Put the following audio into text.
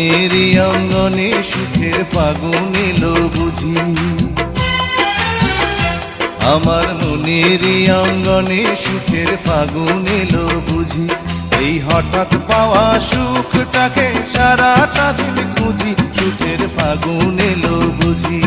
মনেরই অঙ্গনে সুখের ফাগুন এলো বুঝি, আমার মনেরই অঙ্গনে সুখের ফাগুন এলো বুঝি। এই হঠাৎ পাওয়া সুখটাকে সারাটা দিন খুঁজি, সুখের ফাগুন এলো বুঝি।